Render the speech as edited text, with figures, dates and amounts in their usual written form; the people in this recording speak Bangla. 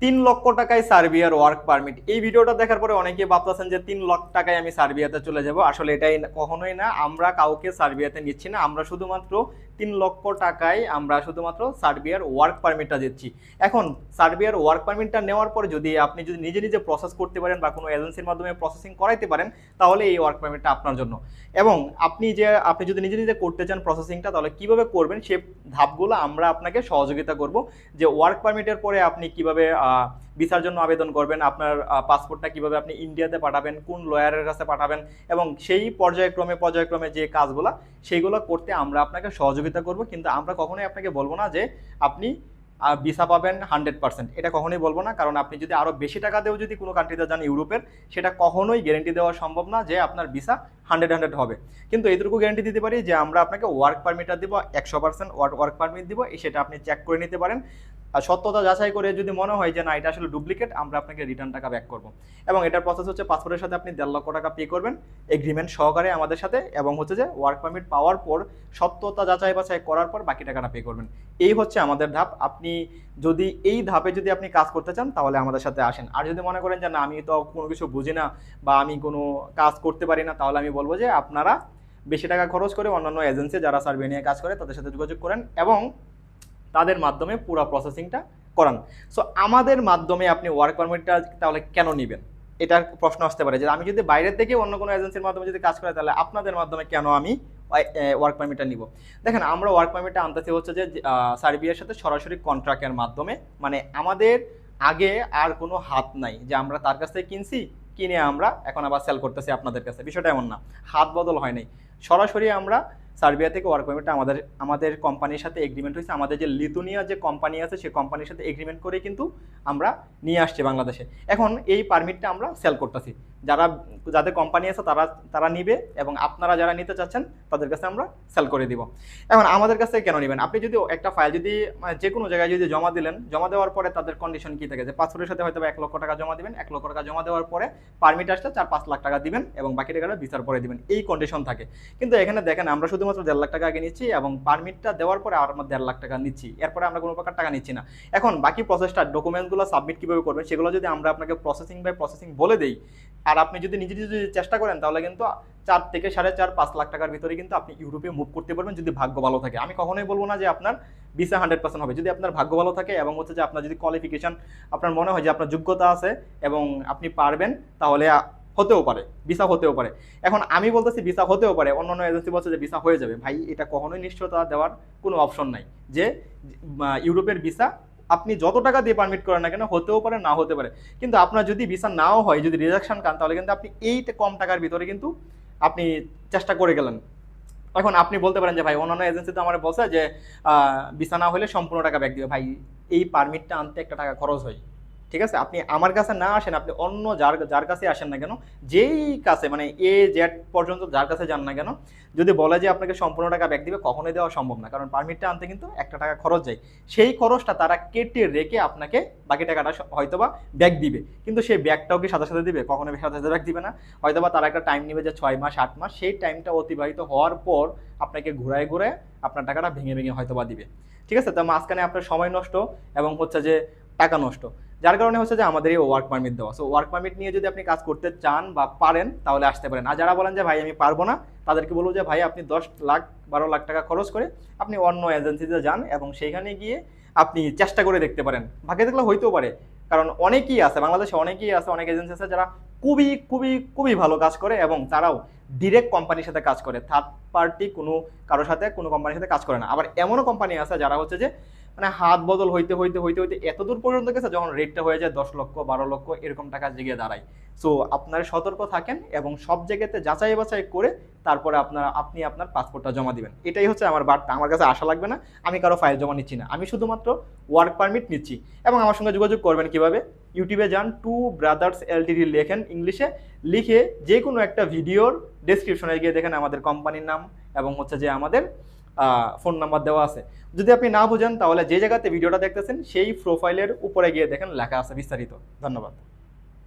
3 লক্ষ টাকায় সার্বিয়ার ওয়ার্ক পারমিট। এই ভিডিওটা দেখার পরে অনেকেই ভাবতেছেন যে 3 লাখ টাকায় আমি সার্বিয়াতে চলে যাব। আসলে এটাই কখনোই না, আমরা কাউকে সার্বিয়াতে নিচ্ছি না। আমরা শুধুমাত্র 3 লক্ষ টাকায় আমরা শুধুমাত্র সার্বিয়ার ওয়ার্ক পারমিটটা দিচ্ছি। এখন সার্বিয়ার ওয়ার্ক পারমিটটা নেওয়ার পর যদি আপনি যদি নিজে নিজে প্রসেস করতে পারেন বা কোনো এজেন্সির মাধ্যমে প্রসেসিং করাইতে পারেন, তাহলে এই ওয়ার্ক পারমিটটা আপনার জন্য। এবং আপনি যদি নিজে নিজে করতে চান প্রসেসিংটা, তাহলে কিভাবে করবেন সেই ধাপগুলো আমরা আপনাকে সহযোগিতা করব। যে ওয়ার্ক পারমিটের পরে আপনি কিভাবে ভিসার জন্য আবেদন করবেন, আপনার পাসপোর্টটা কিভাবে আপনি ইন্ডিয়াতে পাঠাবেন, কোন লয়ারের কাছে পাঠাবেন, এবং সেই পর্যায়ক্রমে যে কাজগুলো সেইগুলো করতে আমরা আপনাকে সহযোগিতা করব। কিন্তু আমরা কখনোই আপনাকে বলবো না যে আপনি ভিসা পাবেন 100%, এটা কখনোই বলবো না। কারণ আপনি যদি আরও বেশি টাকা দিয়েও যদি কোনো কান্ট্রিতে যান ইউরোপের, সেটা কখনোই গ্যারেন্টি দেওয়া সম্ভব না যে আপনার ভিসা 100 হবে। কিন্তু এইটুকু গ্যারেন্টি দিতে পারি যে আমরা আপনাকে ওয়ার্ক পারমিটটা দিব, 100% ওয়ার্ক পারমিট দিব, সেটা আপনি চেক করে নিতে পারেন। আর সত্যতা যাচাই করে যদি মনে হয় যে না এটা আসলে ডুপ্লিকেট, আমরা আপনাকে রিটার্ন টাকা ব্যাক করব। এবং এটার প্রসেস হচ্ছে পাসপোর্টের সাথে আপনি 1.5 লক্ষ টাকা পে করবেন এগ্রিমেন্ট সহকারে আমাদের সাথে, এবং হচ্ছে যে ওয়ার্ক পারমিট পাওয়ার পর সত্যতা যাচাই বাছাই করার পর বাকি টাকাটা পে করবেন। এই হচ্ছে আমাদের ধাপ। আপনি যদি এই ধাপে যদি আপনি কাজ করতে চান তাহলে আমাদের সাথে আসেন। আর যদি মনে করেন যে না আমি তো কোনো কিছু বুঝি না বা আমি কোনো কাজ করতে পারি না, তাহলে আমি বলবো যে আপনারা বেশি টাকা খরচ করে অন্যান্য এজেন্সি যারা সার্ভে নিয়ে কাজ করে তাদের সাথে যোগাযোগ করেন এবং তাদের মাধ্যমে পুরো প্রসেসিংটা করান। সো আমাদের মাধ্যমে আপনি ওয়ার্ক পারমিটটা তাহলে কেন নেবেন, এটার প্রশ্ন আসতে পারে যে আমি যদি বাইরের থেকে অন্য কোনো এজেন্সির মাধ্যমে যদি কাজ করে তাহলে আপনাদের মাধ্যমে কেন আমি ওয়ার্ক পারমিটটা নিব। দেখেন, আমরা ওয়ার্ক পারমিটটা আনতেছি হচ্ছে যে সার্বিয়ার সাথে সরাসরি কন্ট্রাক্টের মাধ্যমে। মানে আমাদের আগে আর কোনো হাত নাই যে আমরা তার কাছ থেকে কিনে আমরা এখন আবার সেল করতেছি আপনাদের কাছে, বিষয়টা এমন না। হাত বদল হয় নাই, সরাসরি আমরা সার্বিয়া থেকে ওয়ার্ক পারমিটটা আমাদের কোম্পানির সাথে এগ্রিমেন্ট হয়েছে। আমাদের যে লিথুনিয়া যে কোম্পানি আছে সেই কোম্পানির সাথে এগ্রিমেন্ট করে কিন্তু আমরা নিয়ে আসছি বাংলাদেশে। এখন এই পারমিটটা আমরা সেল করতেছি, যাদের কোম্পানি আছে তারা নিবে, এবং আপনারা যারা নিতে চাচ্ছেন তাদের কাছে আমরা সেল করে দিব। এখন আমাদের কাছে কেন নেবেন, আপনি যদি একটা ফাইল যদি যে কোনো জায়গায় যদি জমা দিলেন, জমা দেওয়ার পরে তাদের কন্ডিশন কি থাকে যে পাসপোর্টের সাথে হয়তো 1 লক্ষ টাকা জমা দিবেন, 1 লক্ষ টাকা জমা দেওয়ার পরে পারমিট আসলে 4-5 লাখ টাকা দিবেন এবং বাকি টাকাটা ভিসার পরে দিবেন, এই কন্ডিশন থাকে। কিন্তু এখানে দেখেন আমরা শুধুমাত্র 1.5 লাখ টাকা আগে নিচ্ছি এবং পারমিটটা দেওয়ার পরে আর আমরা 1.5 লাখ টাকা নিচ্ছি, এরপরে আমরা কোনো প্রকার টাকা নিচ্ছি না। এখন বাকি প্রসেসটা ডকুমেন্টগুলো সাবমিট কীভাবে করবেন সেগুলো যদি আমরা আপনাকে প্রসেসিং বাই প্রসেসিং বলে দিই, আর আপনি যদি নিজে নিজে যদি চেষ্টা করেন, তাহলে কিন্তু 4 থেকে 4.5-5 লাখ টাকার ভিতরে কিন্তু আপনি ইউরোপে মুভ করতে পারবেন যদি ভাগ্য ভালো থাকে। আমি কখনোই বলবো না যে আপনার ভিসা 100% হবে। যদি আপনার ভাগ্য ভালো থাকে এবং হচ্ছে যে আপনার যদি কোয়ালিফিকেশন আপনার মনে হয় যে আপনার যোগ্যতা আছে এবং আপনি পারবেন, তাহলে হতেও পারে, ভিসা হতেও পারে। এখন আমি বলতেছি ভিসা হতেও পারে, অন্যান্য এজেন্সি বলছে যে ভিসা হয়ে যাবে। ভাই, এটা কখনোই নিশ্চয়তা দেওয়ার কোনো অপশন নাই যে ইউরোপের ভিসা আপনি যত টাকা দিয়ে পারমিট করেন না কেন হতেও পারে, না হতে পারে। কিন্তু আপনার যদি ভিসা নাও হয়, যদি রিজেকশন খান, তাহলে কিন্তু আপনি এই কম টাকার ভিতরে কিন্তু আপনি চেষ্টা করে গেলেন। এখন আপনি বলতে পারেন যে ভাই অন্যান্য এজেন্সি তো আমার বলছে যে ভিসা না হলে সম্পূর্ণ টাকা ব্যাক দিবে। ভাই, এই পারমিটটা আনতে একটা টাকা খরচ হয়, ঠিক আছে? আপনি আমার কাছে না আসেন, আপনি অন্য যার কাছে আসেন না কেন, যেই কাছে মানে A-Z পর্যন্ত যার কাছে যান না কেন, যদি বলে যে আপনাকে সম্পূর্ণ টাকা ব্যাক দিবে, কখনোই দেওয়া সম্ভব না। কারণ পারমিটটা আনতে কিন্তু একটা টাকা খরচ যায়, সেই খরচটা তারা কেটে রেখে আপনাকে বাকি টাকাটা হয়তোবা ব্যাক দিবে। কিন্তু সেই ব্যাকটাও কি সাথে সাথে দিবে? কখনোই সাথে সাথে ব্যাক দিবে না। হয়তোবা তারা একটা টাইম নেবে যে 6 মাস 8 মাস, সেই টাইমটা অতিবাহিত হওয়ার পর আপনাকে ঘুরায় আপনার টাকাটা ভেঙে হয়তোবা দিবে, ঠিক আছে? তো মাঝখানে আপনার সময় নষ্ট এবং হচ্ছে যে টাকা নষ্ট, যার কারণে হচ্ছে যে আমাদের এই ওয়ার্ক পারমিট দেওয়া। সো ওয়ার্ক পারমিট নিয়ে যদি আপনি কাজ করতে চান বা পারেন তাহলে আসতে পারেন। আর যারা বলেন যে ভাই আমি পারবো না, তাদেরকে বলবো যে ভাই আপনি 10 লাখ 12 লাখ টাকা খরচ করে আপনি অন্য এজেন্সিতে যান এবং সেইখানে গিয়ে আপনি চেষ্টা করে দেখতে পারেন, ভাগ্যে দেখলে হইতেও পারে। কারণ অনেকেই আছে বাংলাদেশে, অনেক এজেন্সি আছে যারা খুবই খুবই খুবই ভালো কাজ করে এবং তারাও ডিরেক্ট কোম্পানির সাথে কাজ করে, থার্ড পার্টি কারোর সাথে কোনো কোম্পানির সাথে কাজ করে না। আবার এমনও কোম্পানি আছে যারা হচ্ছে যে মানে হাত বদল হইতে এত দূর পর্যন্ত গেছে যখন রেটটা হয়ে যায় 10 লক্ষ 12 লক্ষ এরকম টাকা জেগে দাঁড়ায়। সো আপনারা সতর্ক থাকেন এবং সব জায়গাতে যাচাই বাছাই করে তারপরে আপনি আপনার পাসপোর্টটা জমা দিবেন। এটাই হচ্ছে আমার বার্তা। আমার কাছে আশা লাগবে না, আমি কারো ফাইল জমা নিচ্ছি না, আমি শুধুমাত্র ওয়ার্ক পারমিট নিচ্ছি। এবং আমার সঙ্গে যোগাযোগ করবেন কিভাবে? ইউটিউবে যান, টু ব্রাদার্স এলটিডি লেখেন ইংলিশে, লিখে যে কোনো একটা ভিডিওর ডেসক্রিপশনে গিয়ে দেখেন আমাদের কোম্পানির নাম এবং হচ্ছে যে আমাদের ফোন নাম্বার দেওয়া আছে। যদি আপনি না বুঝেন তাহলে যে জায়গাতে ভিডিওটা দেখতেছেন সেই প্রোফাইলের উপরে গিয়ে দেখেন লেখা আছে বিস্তারিত। ধন্যবাদ।